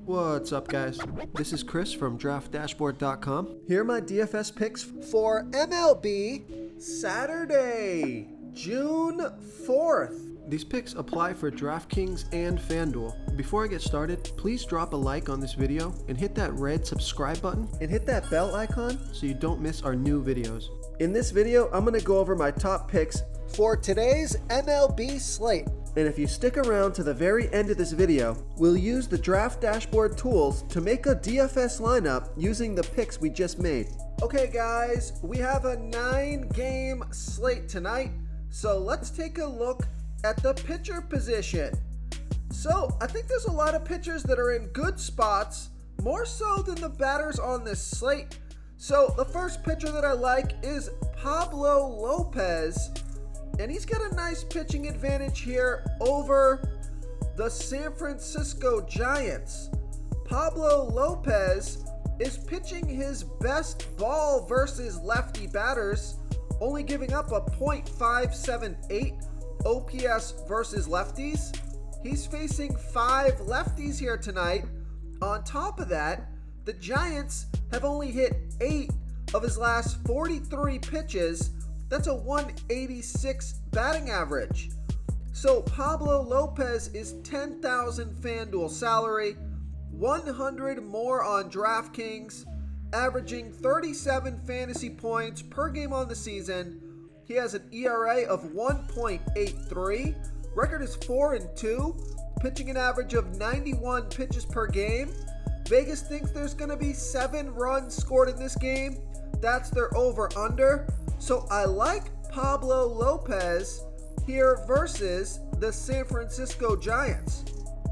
What's up, guys? This is Chris from DraftDashboard.com. Here are my DFS picks for MLB Saturday, June 4th. These picks apply for DraftKings and FanDuel. Before I get started, please drop a like on this video and hit that red subscribe button and hit that bell icon so you don't miss our new videos. In this video, I'm going to go over my top picks for today's MLB slate. And if you stick around to the very end of this video, we'll use the Draft Dashboard tools to make a DFS lineup using the picks we just made. Okay guys, we have a 9-game slate tonight, so let's take a look at the pitcher position. So I think there's a lot of pitchers that are in good spots, more so than the batters on this slate. So the first pitcher that I like is Pablo Lopez. And he's got a nice pitching advantage here over the San Francisco Giants. Pablo Lopez is pitching his best ball versus lefty batters, only giving up a .578 OPS versus lefties. He's facing 5 lefties here tonight. On top of that, the Giants have only hit 8 of his last 43 pitches. That's a 186 batting average. So Pablo Lopez is 10,000 FanDuel salary, 100 more on DraftKings, averaging 37 fantasy points per game on the season. He has an ERA of 1.83. Record is 4-2, pitching an average of 91 pitches per game. Vegas thinks there's going to be 7 runs scored in this game. That's their over-under. So I like Pablo Lopez here versus the San Francisco Giants.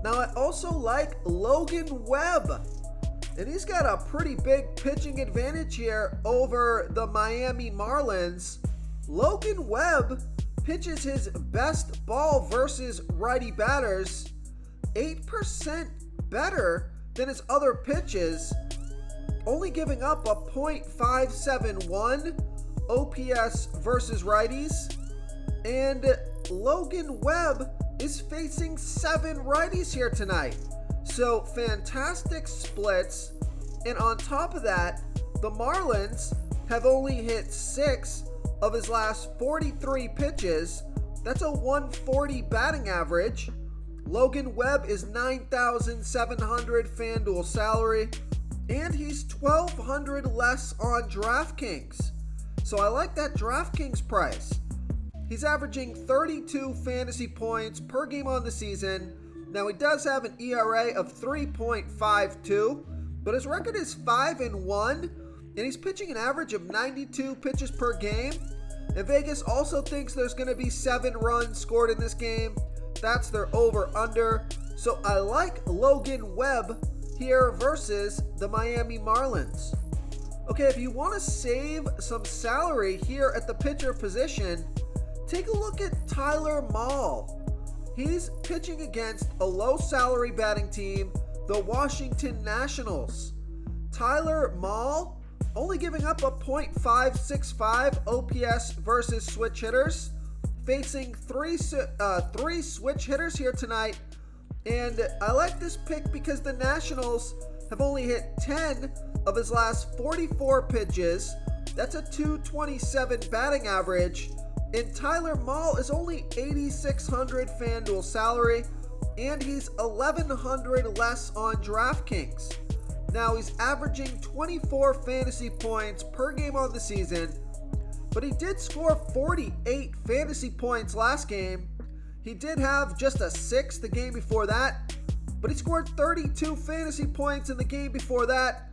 Now I also like Logan Webb, and he's got a pretty big pitching advantage here over the Miami Marlins. Logan Webb pitches his best ball versus righty batters 8% better than his other pitches, only giving up a .571 OPS versus righties. And Logan Webb is facing 7 righties here tonight. So fantastic splits. And on top of that, the Marlins have only hit 6 of his last 43 pitches. That's a 140 batting average. Logan Webb is 9,700 FanDuel salary, and he's 1,200 less on DraftKings. So I like that DraftKings price. He's averaging 32 fantasy points per game on the season. Now he does have an ERA of 3.52, but his record is 5-1, and he's pitching an average of 92 pitches per game. And Vegas also thinks there's going to be 7 runs scored in this game. That's their over-under. So I like Logan Webb here versus the Miami Marlins. Okay, if you want to save some salary here at the pitcher position, take a look at Tyler Mahle. He's pitching against a low salary batting team, the Washington Nationals. Tyler Mahle only giving up a .565 OPS versus switch hitters, facing three switch hitters here tonight. And I like this pick because the Nationals have only hit 10 of his last 44 pitches. That's a .227 batting average. And Tyler Mahle is only 8,600 FanDuel salary, and he's 1,100 less on DraftKings. Now he's averaging 24 fantasy points per game on the season, but he did score 48 fantasy points last game. He did have just a 6 the game before that, but he scored 32 fantasy points in the game before that.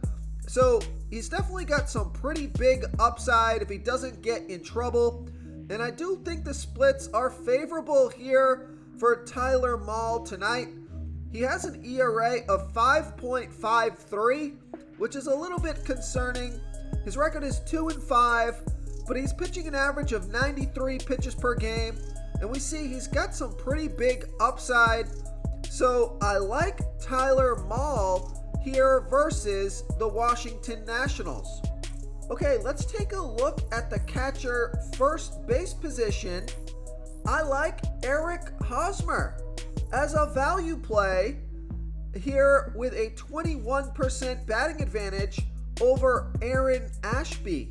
So he's definitely got some pretty big upside if he doesn't get in trouble. And I do think the splits are favorable here for Tyler Mahle tonight. He has an ERA of 5.53, which is a little bit concerning. His record is 2-5, but he's pitching an average of 93 pitches per game. And we see he's got some pretty big upside. So I like Tyler Mahle here versus the Washington Nationals. Okay, let's take a look at the catcher first base position. I like Eric Hosmer as a value play. here with a 21% batting advantage over Aaron Ashby.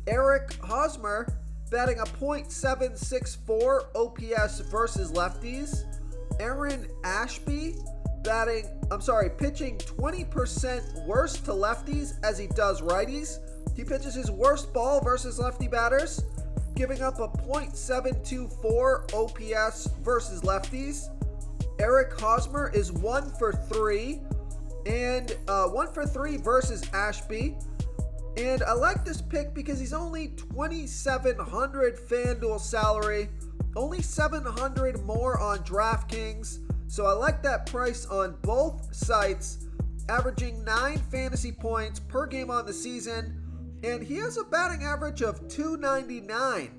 Eric Hosmer batting a .764 OPS versus lefties. Aaron Ashby pitching 20% worse to lefties as he does righties. He pitches his worst ball versus lefty batters, giving up a .724 OPS versus lefties. Eric Hosmer is 1 for 3 and 1 for 3 versus Ashby. And I like this pick because he's only $2,700 FanDuel salary, only $700 more on DraftKings. So I like that price on both sites, averaging 9 fantasy points per game on the season. And he has a batting average of .299.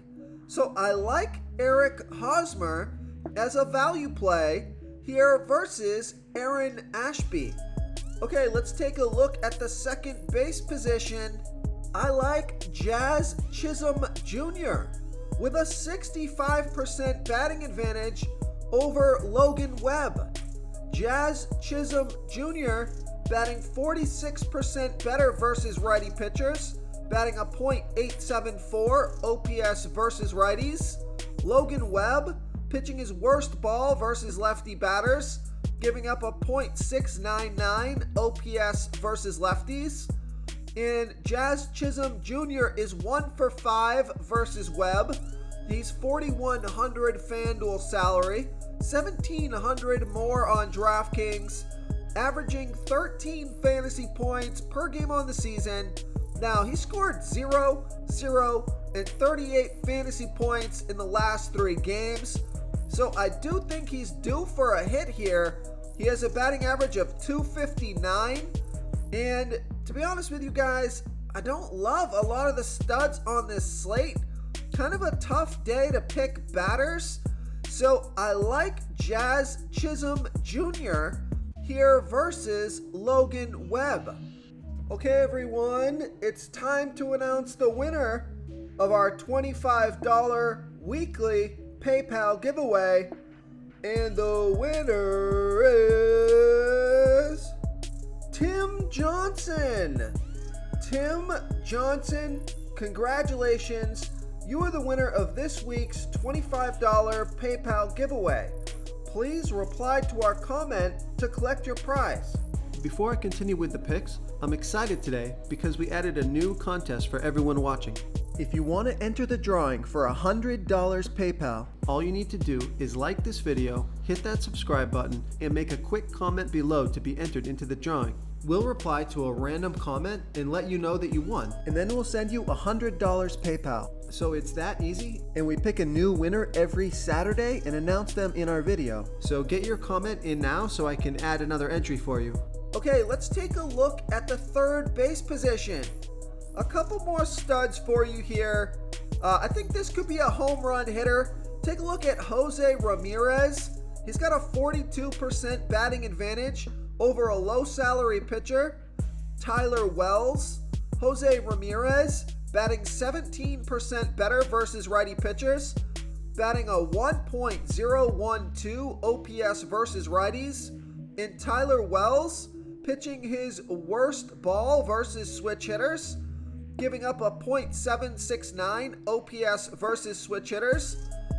So I like Eric Hosmer as a value play here versus Aaron Ashby. Okay, let's take a look at the second base position. I like Jazz Chisholm Jr. with a 65% batting advantage over Logan Webb. Jazz Chisholm Jr. batting 46% better versus righty pitchers, batting a .874 OPS versus righties. Logan Webb pitching his worst ball versus lefty batters, giving up a .699 OPS versus lefties. And Jazz Chisholm Jr. is 1 for 5 versus Webb. He's $4,100 FanDuel salary, $1,700 more on DraftKings, averaging 13 fantasy points per game on the season. Now, he scored 0, 0, and 38 fantasy points in the last 3 games. So I do think he's due for a hit here. He has a batting average of .259. And to be honest with you guys, I don't love a lot of the studs on this slate. Kind of a tough day to pick batters. So I like Jazz Chisholm Jr. here versus Logan Webb. Okay, everyone, it's time to announce the winner of our $25 weekly PayPal giveaway. And the winner is Tim Johnson. Tim Johnson, congratulations. You are the winner of this week's $25 PayPal giveaway. Please reply to our comment to collect your prize. Before I continue with the picks, I'm excited today because we added a new contest for everyone watching. If you want to enter the drawing for $100 PayPal, all you need to do is like this video, hit that subscribe button, and make a quick comment below to be entered into the drawing. We'll reply to a random comment and let you know that you won, and then we'll send you $100 PayPal. So it's that easy, and we pick a new winner every Saturday and announce them in our video. So get your comment in now so I can add another entry for you. Okay, let's take a look at the third base position. A couple more studs for you here. I think this could be a home run hitter. Take a look at Jose Ramirez. He's got a 42% batting advantage over a low salary pitcher, Tyler Wells. Jose Ramirez batting 17% better versus righty pitchers, batting a 1.012 OPS versus righties. And Tyler Wells pitching his worst ball versus switch hitters, giving up a .769 OPS versus switch hitters.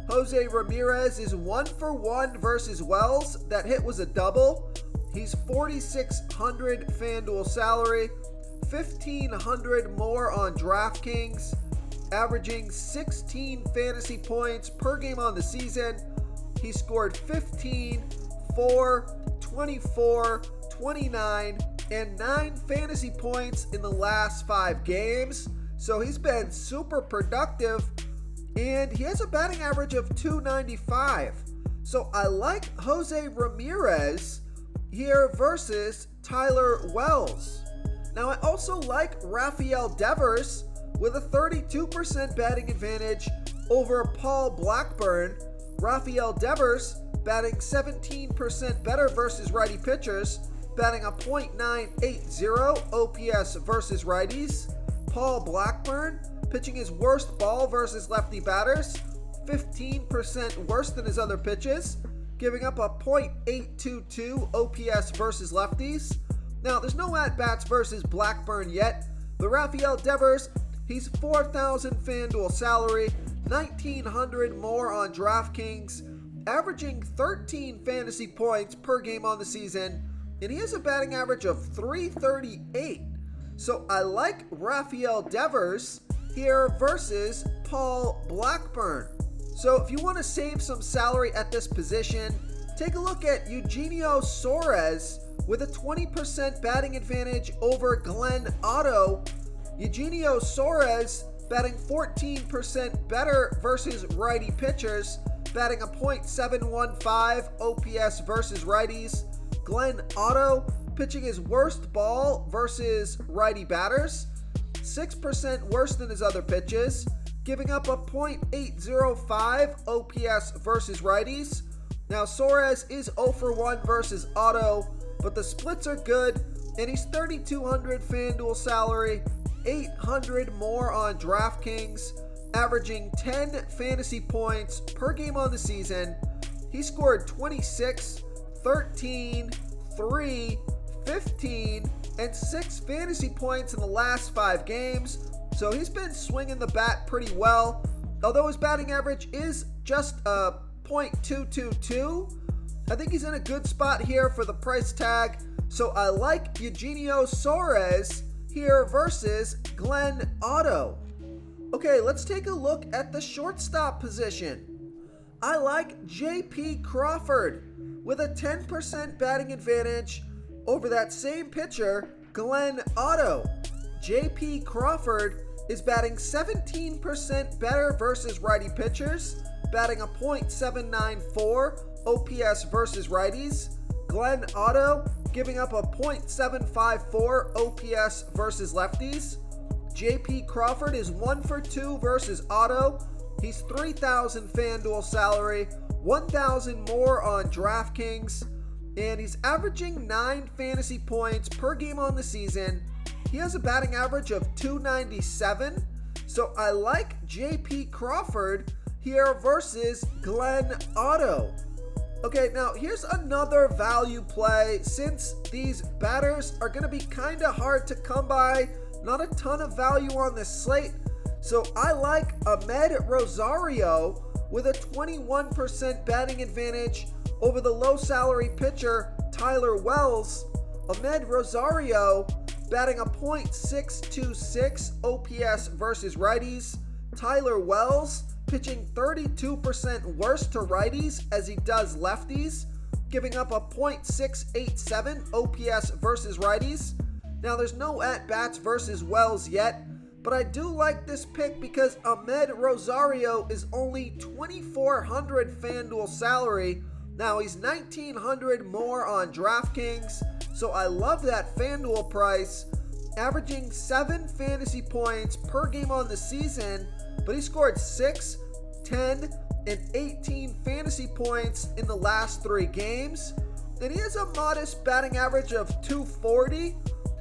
Jose Ramirez is 1 for 1 versus Wells. That hit was a double. He's $4,600 FanDuel salary, $1,500 more on DraftKings, averaging 16 fantasy points per game on the season. He scored 15, 4, 24, 29, and 9 fantasy points in the last 5 games. So he's been super productive, and he has a batting average of .295. So I like Jose Ramirez here versus Tyler Wells. Now I also like Rafael Devers with a 32% batting advantage over Paul Blackburn. Rafael Devers batting 17% better versus righty pitchers, batting a .980 OPS versus righties. Paul Blackburn pitching his worst ball versus lefty batters, 15% worse than his other pitches, giving up a .822 OPS versus lefties. Now, there's no at-bats versus Blackburn yet, but Rafael Devers, he's 4,000 FanDuel salary, 1,900 more on DraftKings, averaging 13 fantasy points per game on the season, and he has a batting average of .338. So I like Rafael Devers here versus Paul Blackburn. So if you want to save some salary at this position, take a look at Eugenio Suarez with a 20% batting advantage over Glenn Otto. Eugenio Suarez batting 14% better versus righty pitchers, batting a .715 OPS versus righties. Glenn Otto pitching his worst ball versus righty batters, 6% worse than his other pitches, giving up a .805 OPS versus righties. Now Suarez is 0 for 1 versus Otto, but the splits are good, and he's 3,200 FanDuel salary, 800 more on DraftKings, averaging 10 fantasy points per game on the season. He scored 26, 13, 3, 15, and 6 fantasy points in the last 5 games, so he's been swinging the bat pretty well. Although his batting average is just a .222, I think he's in a good spot here for the price tag, so I like Eugenio Suarez here versus Glenn Otto. Okay, let's take a look at the shortstop position. I like J.P. Crawford with a 10% batting advantage over that same pitcher, Glenn Otto. J.P. Crawford is batting 17% better versus righty pitchers, batting a .794 OPS versus righties. Glenn Otto giving up a .754 OPS versus lefties. J.P. Crawford is 1 for 2 versus Otto. He's 3,000 FanDuel salary, 1,000 more on DraftKings, and he's averaging 9 fantasy points per game on the season. He has a batting average of .297, so I like J.P. Crawford here versus Glenn Otto. Okay, now here's another value play. Since these batters are going to be kind of hard to come by, not a ton of value on this slate, so I like Ahmed Rosario with a 21% batting advantage over the low salary pitcher Tyler Wells. Ahmed Rosario batting a .626 OPS versus righties. Tyler Wells pitching 32% worse to righties as he does lefties, giving up a .687 OPS versus righties. Now there's no at-bats versus Wells yet, but I do like this pick because Ahmed Rosario is only 2,400 FanDuel salary. Now he's 1,900 more on DraftKings, so I love that FanDuel price, averaging 7 fantasy points per game on the season, but he scored 6, 10, and 18 fantasy points in the last 3 games, and he has a modest batting average of .240,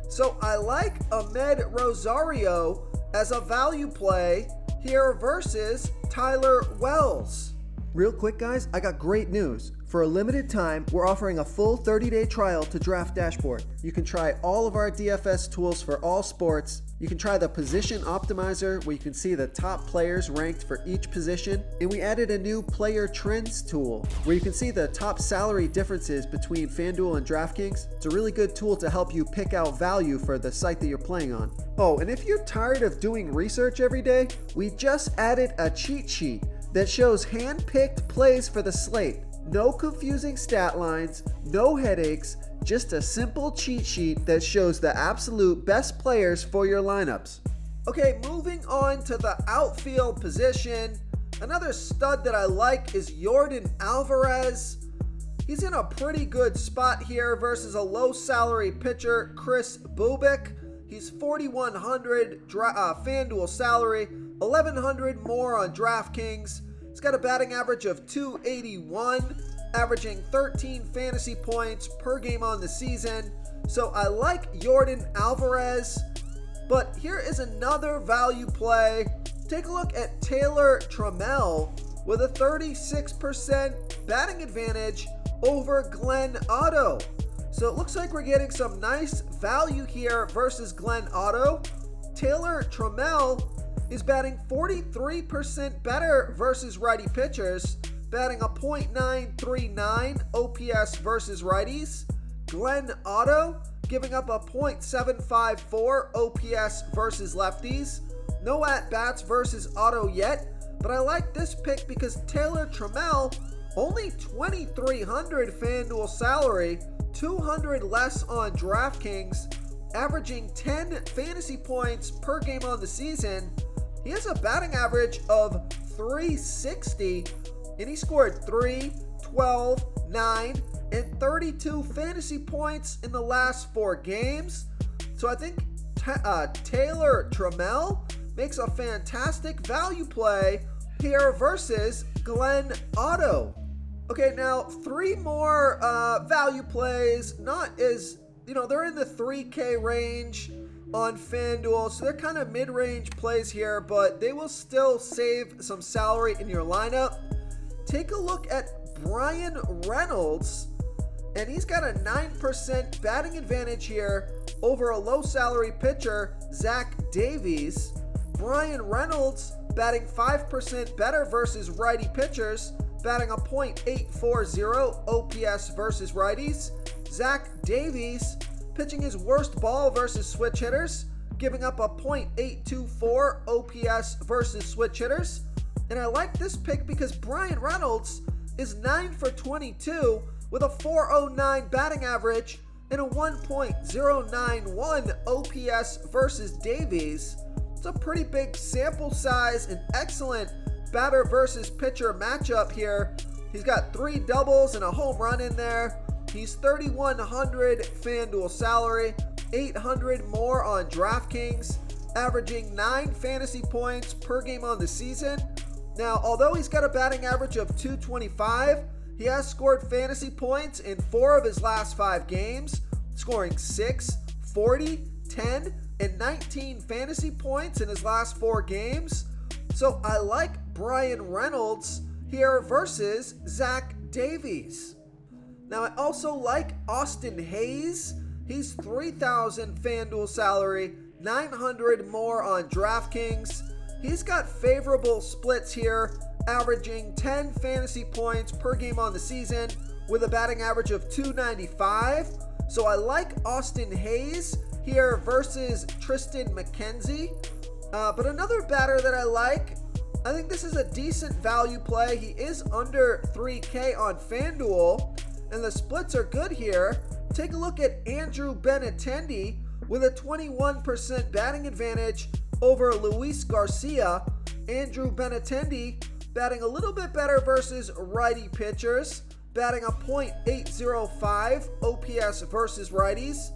so I like Ahmed Rosario as a value play here versus Tyler Wells. Real quick guys, I got great news. For a limited time, we're offering a full 30-day trial to Draft Dashboard. You can try all of our DFS tools for all sports. You can try the Position Optimizer, where you can see the top players ranked for each position. And we added a new Player Trends tool, where you can see the top salary differences between FanDuel and DraftKings. It's a really good tool to help you pick out value for the site that you're playing on. Oh, and if you're tired of doing research every day, we just added a cheat sheet that shows hand-picked plays for the slate. No confusing stat lines, no headaches, just a simple cheat sheet that shows the absolute best players for your lineups. Okay, moving on to the outfield position. Another stud that I like is Yordan Alvarez. He's in a pretty good spot here versus a low salary pitcher, Kris Bubic. He's 4,100 FanDuel salary, 1,100 more on DraftKings. He's got a batting average of .281, averaging 13 fantasy points per game on the season. So I like Yordan Alvarez, but here is another value play. Take a look at Taylor Trammell with a 36% batting advantage over Glenn Otto. So it looks like we're getting some nice value here versus Glenn Otto. Taylor Trammell is batting 43% better versus righty pitchers, batting a .939 OPS versus righties. Glenn Otto giving up a .754 OPS versus lefties. No at-bats versus Otto yet, but I like this pick because Taylor Trammell, only $2,300 FanDuel salary, $200 less on DraftKings, averaging 10 fantasy points per game on the season. He has a batting average of .360, and he scored 3, 12, 9, and 32 fantasy points in the last 4 games. So I think Taylor Trammell makes a fantastic value play here versus Glenn Otto. Okay, now 3 more value plays, not as, they're in the 3K range on FanDuel, so they're kind of mid-range plays here, but they will still save some salary in your lineup. Take a look at Brian Reynolds, and he's got a 9% batting advantage here over a low-salary pitcher, Zach Davies. Brian Reynolds batting 5% better versus righty pitchers, batting a .840 OPS versus righties. Zach Davies pitching his worst ball versus switch hitters, giving up a .824 OPS versus switch hitters. And I like this pick because Brian Reynolds is 9 for 22 with a .409 batting average and a 1.091 OPS versus Davies. It's a pretty big sample size and excellent batter versus pitcher matchup here. He's got 3 doubles and a home run in there. He's $3,100 FanDuel salary, $800 more on DraftKings, averaging 9 fantasy points per game on the season. Now, although he's got a batting average of .225, he has scored fantasy points in 4 of his last 5 games, scoring 6, 40, 10, and 19 fantasy points in his last 4 games. So I like Brian Reynolds here versus Zach Davies. Now I also like Austin Hayes. He's $3,000 FanDuel salary, $900 more on DraftKings. He's got favorable splits here, averaging 10 fantasy points per game on the season with a batting average of .295. So I like Austin Hayes here versus Tristan McKenzie. But another batter that I like, I think this is a decent value play. He is under 3K on FanDuel, and the splits are good here. Take a look at Andrew Benintendi with a 21% batting advantage over Luis Garcia. Andrew Benintendi batting a little bit better versus righty pitchers, batting a .805 OPS versus righties.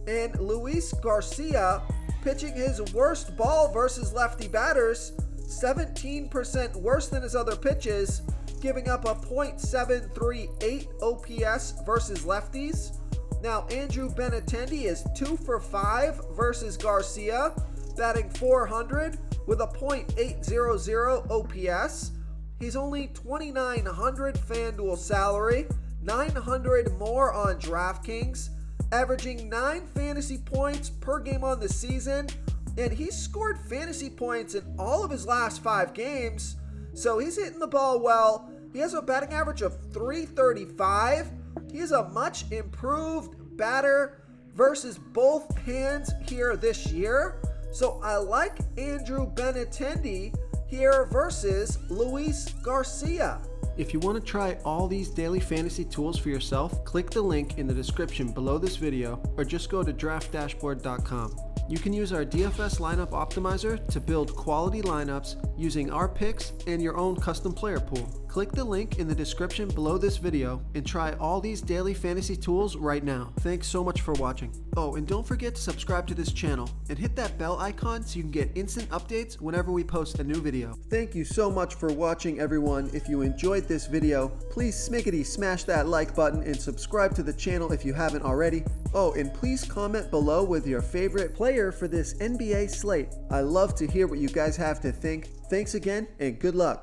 And Luis Garcia pitching his worst ball versus lefty batters, 17% worse than his other pitches, giving up a .738 OPS versus lefties. Now, Andrew Benintendi is 2 for 5 versus Garcia, batting .400 with a .800 OPS. He's only $2,900 FanDuel salary, $900 more on DraftKings, averaging 9 fantasy points per game on the season, and he's scored fantasy points in all of his last 5 games, so he's hitting the ball well. He has a batting average of .335. He is a much improved batter versus both hands here this year, so I like Andrew Benintendi here versus Luis Garcia. If you want to try all these daily fantasy tools for yourself, click the link in the description below this video or just go to draftdashboard.com. You can use our DFS lineup optimizer to build quality lineups using our picks and your own custom player pool. Click the link in the description below this video and try all these daily fantasy tools right now. Thanks so much for watching. Oh, and don't forget to subscribe to this channel and hit that bell icon so you can get instant updates whenever we post a new video. Thank you so much for watching, everyone. If you enjoyed this video, please smickety smash that like button and subscribe to the channel if you haven't already. Oh, and please comment below with your favorite player for this NBA slate. I love to hear what you guys have to think. Thanks again, and good luck.